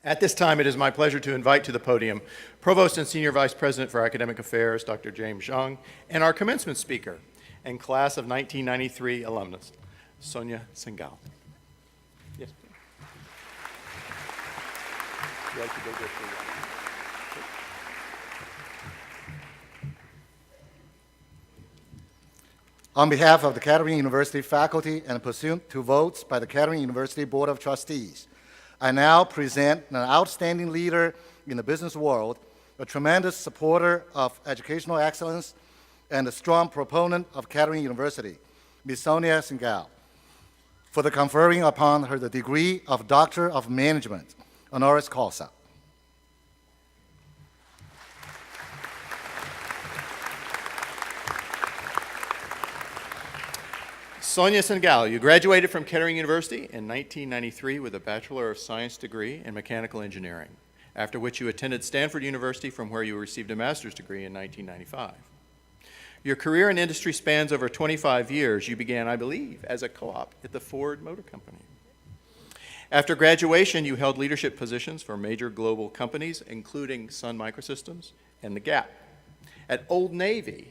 At this time, it is my pleasure to invite to the podium Provost and Senior Vice President for Academic Affairs, Dr. James Zhang, and our commencement speaker and class of 1993 alumnus, Sonia Syngal. Yes, please. Would you like to go get the, On behalf of the Kettering University faculty and pursuant to votes by the Kettering University Board of Trustees, I now present an outstanding leader in the business world, a tremendous supporter of educational excellence, and a strong proponent of Kettering University, Ms. Sonia Syngal, for the conferring upon her the degree of Doctor of Management, honoris causa. Sonia Syngal, you graduated from Kettering University in 1993 with a Bachelor of Science degree in Mechanical Engineering, after which you attended Stanford University, from where you received a master's degree in 1995. Your career in industry spans over 25 years. You began, I believe, as a co-op at the Ford Motor Company. After graduation, you held leadership positions for major global companies, including Sun Microsystems and The Gap. At Old Navy,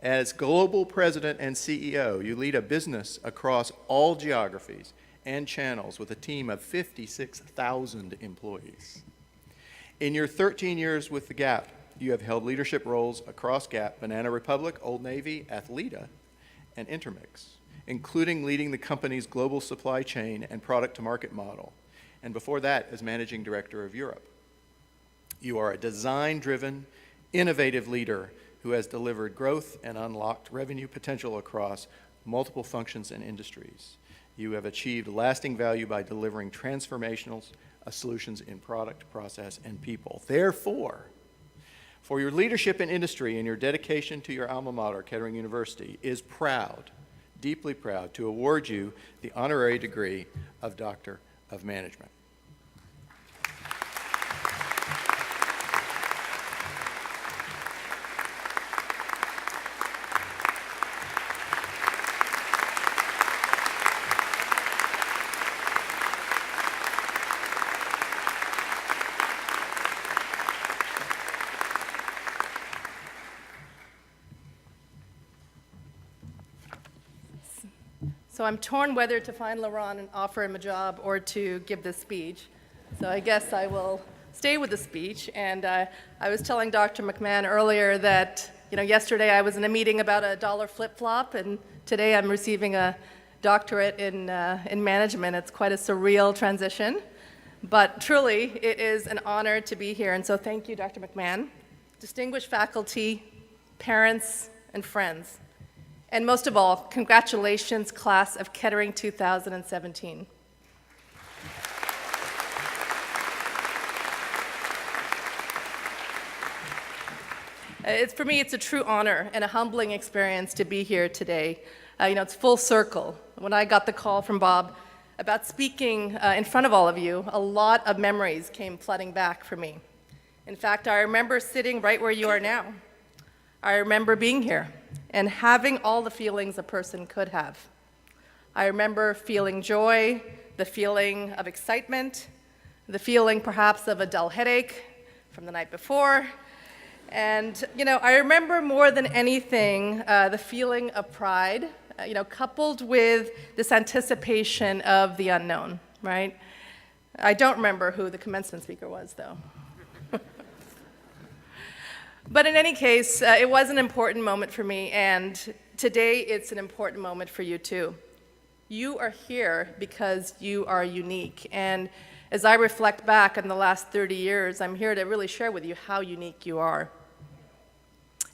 as global president and CEO, you lead a business across all geographies and channels with a team of 56,000 employees. In your 13 years with The Gap, you have held leadership roles across Gap, Banana Republic, Old Navy, Athleta, and Intermix, including leading the company's global supply chain and product-to-market model, and before that, as managing director of Europe. You are a design-driven, innovative leader who has delivered growth and unlocked revenue potential across multiple functions and industries. You have achieved lasting value by delivering transformational solutions in product, process, and people. Therefore, for your leadership in industry and your dedication to your alma mater, Kettering University, is proud, deeply proud, to award you the honorary degree of Doctor of Management. So I'm torn whether to find Laurent and offer him a job or to give this speech. So I guess I will stay with the speech. And I was telling Dr. McMahon earlier that, yesterday I was in a meeting about a dollar flip-flop, and today I'm receiving a doctorate in management. It's quite a surreal transition, but truly it is an honor to be here. And so thank you, Dr. McMahon, distinguished faculty, parents, and friends. And most of all, congratulations, class of Kettering 2017. For me, it's a true honor and a humbling experience to be here today. It's full circle. When I got the call from Bob about speaking in front of all of you, a lot of memories came flooding back for me. In fact, I remember sitting right where you are now. I remember being here and having all the feelings a person could have. I remember feeling joy, the feeling of excitement, the feeling perhaps of a dull headache from the night before. And, I remember more than anything the feeling of pride, coupled with this anticipation of the unknown, right? I don't remember who the commencement speaker was, though. But in any case, it was an important moment for me, and today it's an important moment for you too. You are here because you are unique, and as I reflect back on the last 30 years, I'm here to really share with you how unique you are.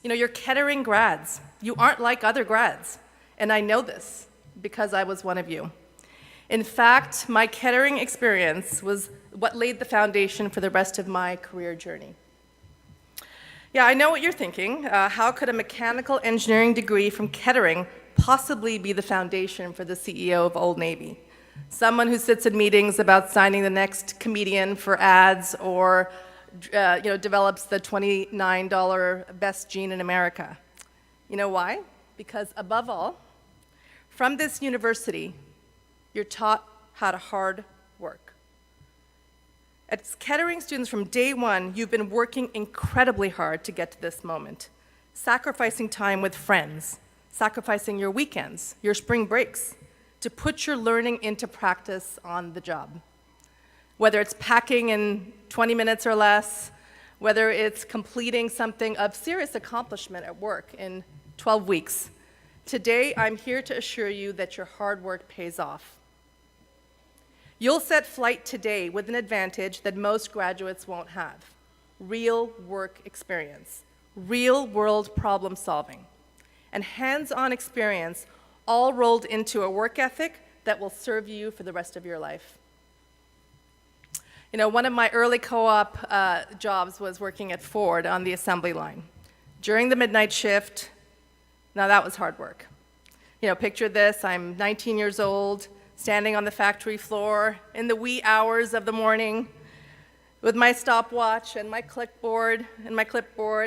You're Kettering grads. You aren't like other grads, and I know this because I was one of you. In fact, my Kettering experience was what laid the foundation for the rest of my career journey. Yeah, I know what you're thinking. How could a mechanical engineering degree from Kettering possibly be the foundation for the CEO of Old Navy? Someone who sits in meetings about signing the next comedian for ads or develops the $29 best jean in America. You know why? Because above all, from this university, you're taught how to hard work. As Kettering students from day one, you've been working incredibly hard to get to this moment, sacrificing time with friends, sacrificing your weekends, your spring breaks, to put your learning into practice on the job. Whether it's packing in 20 minutes or less, whether it's completing something of serious accomplishment at work in 12 weeks, today I'm here to assure you that your hard work pays off. You'll set flight today with an advantage that most graduates won't have: real work experience, real world problem solving, and hands-on experience, all rolled into a work ethic that will serve you for the rest of your life. You know, one of my early co-op jobs was working at Ford on the assembly line. During the midnight shift, now that was hard work. You know, picture this: I'm 19 years old, standing on the factory floor in the wee hours of the morning with my stopwatch and my clipboard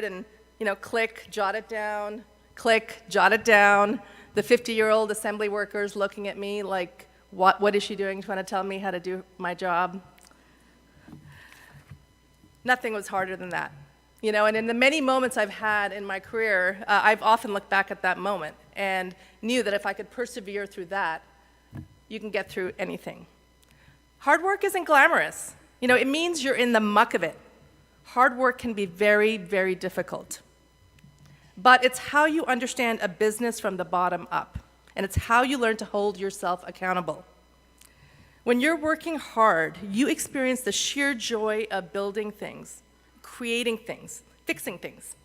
and, you know, click, jot it down, click, jot it down. The 50-year-old assembly workers looking at me like, what is she doing, trying to tell me how to do my job? Nothing was harder than that. You know, and in the many moments I've had in my career, I've often looked back at that moment and knew that if I could persevere through that, you can get through anything. Hard work isn't glamorous. You know, it means you're in the muck of it. Hard work can be very, very difficult. But it's how you understand a business from the bottom up, and it's how you learn to hold yourself accountable. When you're working hard, you experience the sheer joy of building things, creating things, fixing things.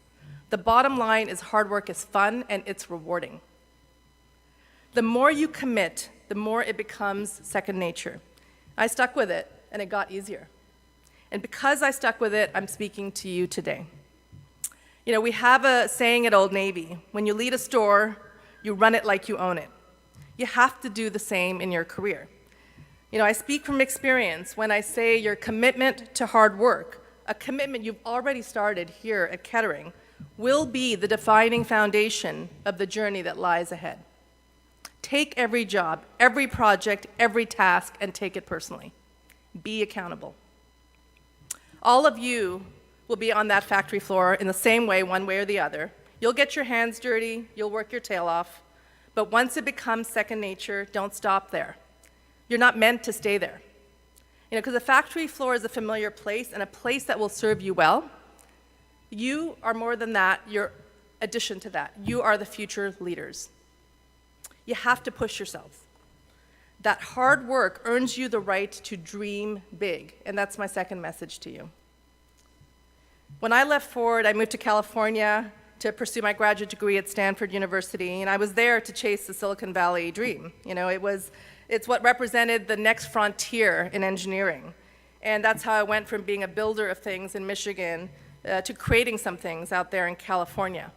The bottom line is hard work is fun and it's rewarding. The more you commit, the more it becomes second nature. I stuck with it, and it got easier. And because I stuck with it, I'm speaking to you today. You know, we have a saying at Old Navy: when you lead a store, you run it like you own it. You have to do the same in your career. You know, I speak from experience when I say your commitment to hard work, a commitment you've already started here at Kettering, will be the defining foundation of the journey that lies ahead. Take every job, every project, every task, and take it personally. Be accountable. All of you will be on that factory floor in the same way, one way or the other. You'll get your hands dirty, you'll work your tail off, but once it becomes second nature, don't stop there. You're not meant to stay there. You know, because the factory floor is a familiar place and a place that will serve you well. You are more than that, you're addition to that. You are the future leaders. You have to push yourself. That hard work earns you the right to dream big, and that's my second message to you. When I left Ford, I moved to California to pursue my graduate degree at Stanford University, and I was there to chase the Silicon Valley dream. You know, it's what represented the next frontier in engineering, and that's how I went from being a builder of things in Michigan to creating some things out there in California.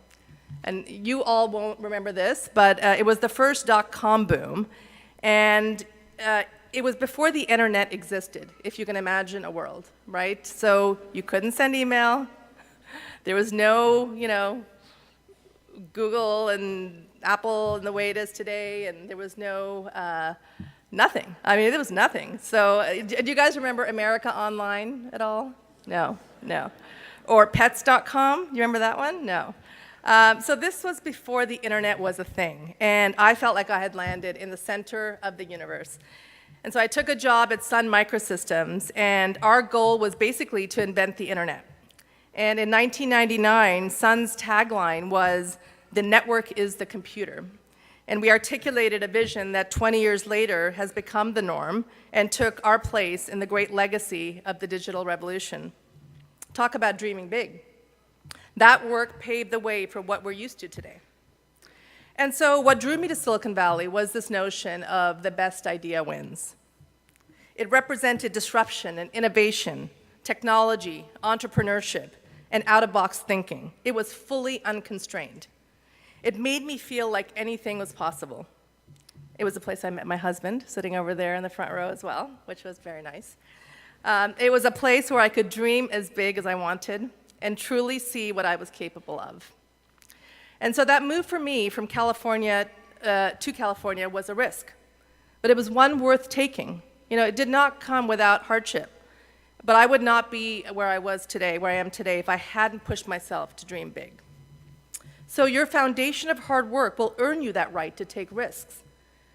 And you all won't remember this, but it was the first dot-com boom, and it was before the internet existed, if you can imagine a world, right? So you couldn't send email. There was no, you know, Google and Apple in the way it is today, and there was no, nothing. I mean, there was nothing. So do you guys remember America Online at all? No. Or pets.com, you remember that one? No. So this was before the internet was a thing, and I felt like I had landed in the center of the universe. And so I took a job at Sun Microsystems, and our goal was basically to invent the internet. And in 1999, Sun's tagline was, "The network is the computer." And we articulated a vision that 20 years later has become the norm and took our place in the great legacy of the digital revolution. Talk about dreaming big. That work paved the way for what we're used to today. And so what drew me to Silicon Valley was this notion of the best idea wins. It represented disruption and innovation, technology, entrepreneurship, and out-of-box thinking. It was fully unconstrained. It made me feel like anything was possible. It was a place I met my husband, sitting over there in the front row as well, which was very nice. It was a place where I could dream as big as I wanted and truly see what I was capable of. And so that move for me from California to California was a risk, but it was one worth taking. You know, it did not come without hardship. But I would not be where I am today, if I hadn't pushed myself to dream big. So your foundation of hard work will earn you that right to take risks.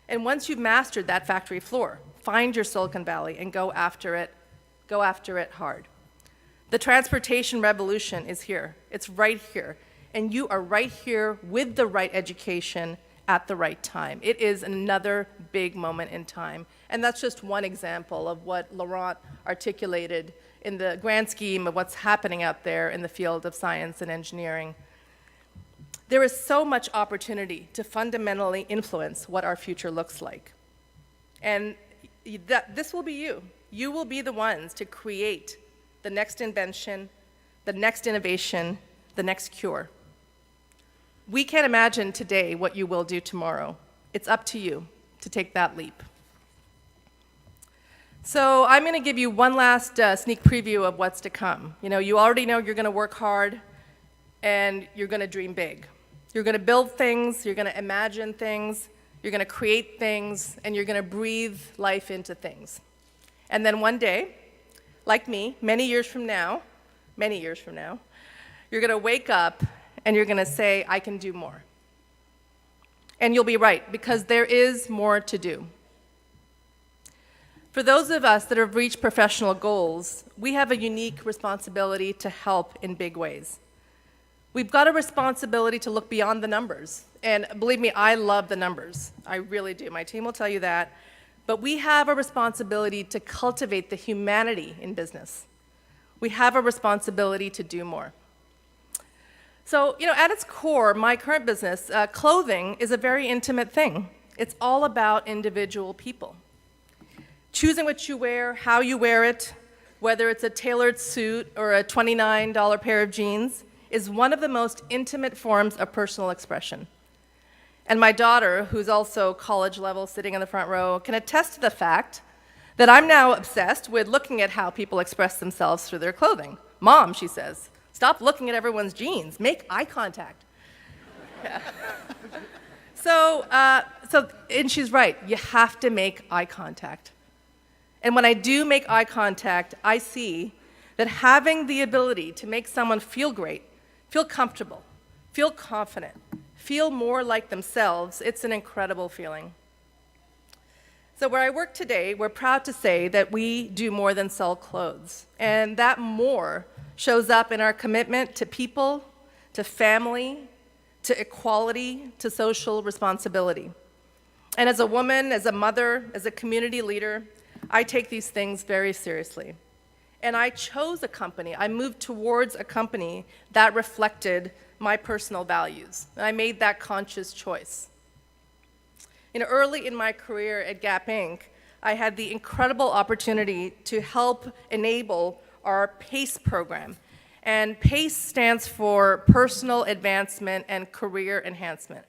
And once you've mastered that factory floor, find your Silicon Valley and go after it hard. The transportation revolution is here. It's right here. And you are right here with the right education at the right time. It is another big moment in time. And that's just one example of what Laurent articulated in the grand scheme of what's happening out there in the field of science and engineering. There is so much opportunity to fundamentally influence what our future looks like. And this will be you. You will be the ones to create the next invention, the next innovation, the next cure. We can't imagine today what you will do tomorrow. It's up to you to take that leap. So I'm going to give you one last sneak preview of what's to come. You already know you're going to work hard and you're going to dream big. You're going to build things, you're going to imagine things, you're going to create things, and you're going to breathe life into things. And then one day, like me, many years from now, you're going to wake up and you're going to say, I can do more. And you'll be right, because there is more to do. For those of us that have reached professional goals, we have a unique responsibility to help in big ways. We've got a responsibility to look beyond the numbers. And believe me, I love the numbers. I really do. My team will tell you that. But we have a responsibility to cultivate the humanity in business. We have a responsibility to do more. So, at its core, my current business, clothing, is a very intimate thing. It's all about individual people. Choosing what you wear, how you wear it, whether it's a tailored suit or a $29 pair of jeans, is one of the most intimate forms of personal expression. And my daughter, who's also college level, sitting in the front row, can attest to the fact that I'm now obsessed with looking at how people express themselves through their clothing. Mom, she says, stop looking at everyone's jeans. Make eye contact. Yeah. And she's right. You have to make eye contact. And when I do make eye contact, I see that having the ability to make someone feel great, feel comfortable, feel confident, feel more like themselves, it's an incredible feeling. So where I work today, we're proud to say that we do more than sell clothes. And that more shows up in our commitment to people, to family, to equality, to social responsibility. And as a woman, as a mother, as a community leader, I take these things very seriously. And I chose a company, I moved towards a company that reflected my personal values. And I made that conscious choice. Early in my career at Gap Inc., I had the incredible opportunity to help enable our PACE program. And PACE stands for Personal Advancement and Career Enhancement.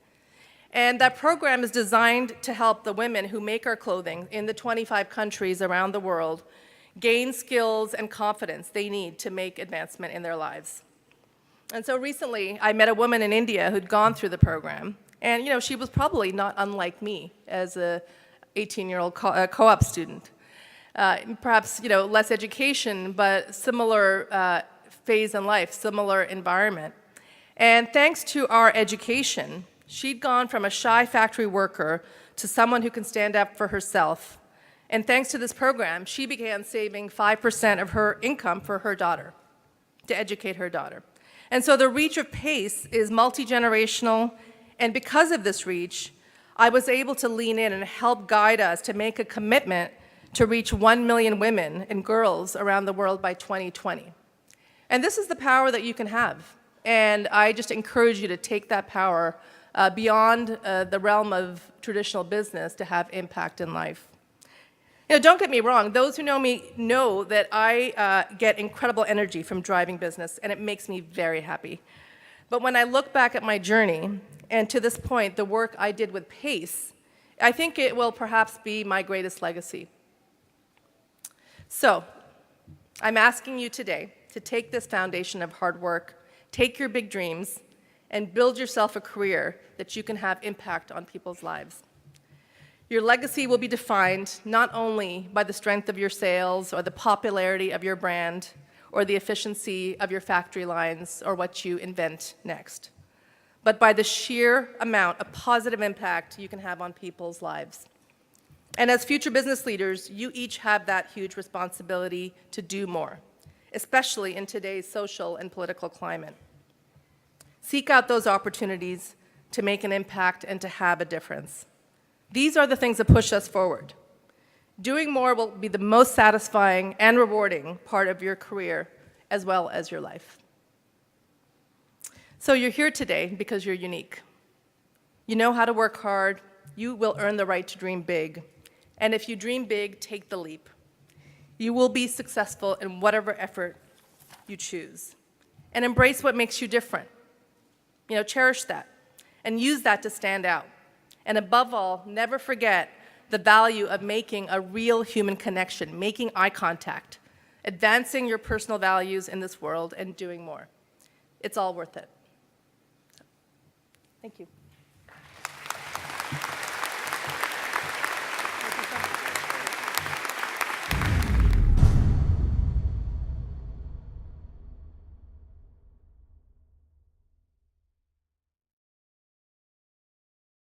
And that program is designed to help the women who make our clothing in the 25 countries around the world gain skills and confidence they need to make advancement in their lives. And so recently, I met a woman in India who'd gone through the program. And she was probably not unlike me as a 18-year-old co-op student. Perhaps less education, but similar phase in life, similar environment. And thanks to our education, she'd gone from a shy factory worker to someone who can stand up for herself. And thanks to this program, she began saving 5% of her income for her daughter, to educate her daughter. And so the reach of PACE is multi-generational, and because of this reach, I was able to lean in and help guide us to make a commitment to reach 1 million women and girls around the world by 2020. And this is the power that you can have. And I just encourage you to take that power beyond the realm of traditional business to have impact in life. Don't get me wrong, those who know me know that I get incredible energy from driving business, and it makes me very happy. But when I look back at my journey, and to this point, the work I did with PACE, I think it will perhaps be my greatest legacy. So, I'm asking you today to take this foundation of hard work, take your big dreams, and build yourself a career that you can have impact on people's lives. Your legacy will be defined not only by the strength of your sales or the popularity of your brand or the efficiency of your factory lines or what you invent next, but by the sheer amount of positive impact you can have on people's lives. And as future business leaders, you each have that huge responsibility to do more, especially in today's social and political climate. Seek out those opportunities to make an impact and to have a difference. These are the things that push us forward. Doing more will be the most satisfying and rewarding part of your career as well as your life. So you're here today because you're unique. You know how to work hard. You will earn the right to dream big. And if you dream big, take the leap. You will be successful in whatever effort you choose. And embrace what makes you different. Cherish that and use that to stand out. And above all, never forget the value of making a real human connection, making eye contact, advancing your personal values in this world, and doing more. It's all worth it. Thank you.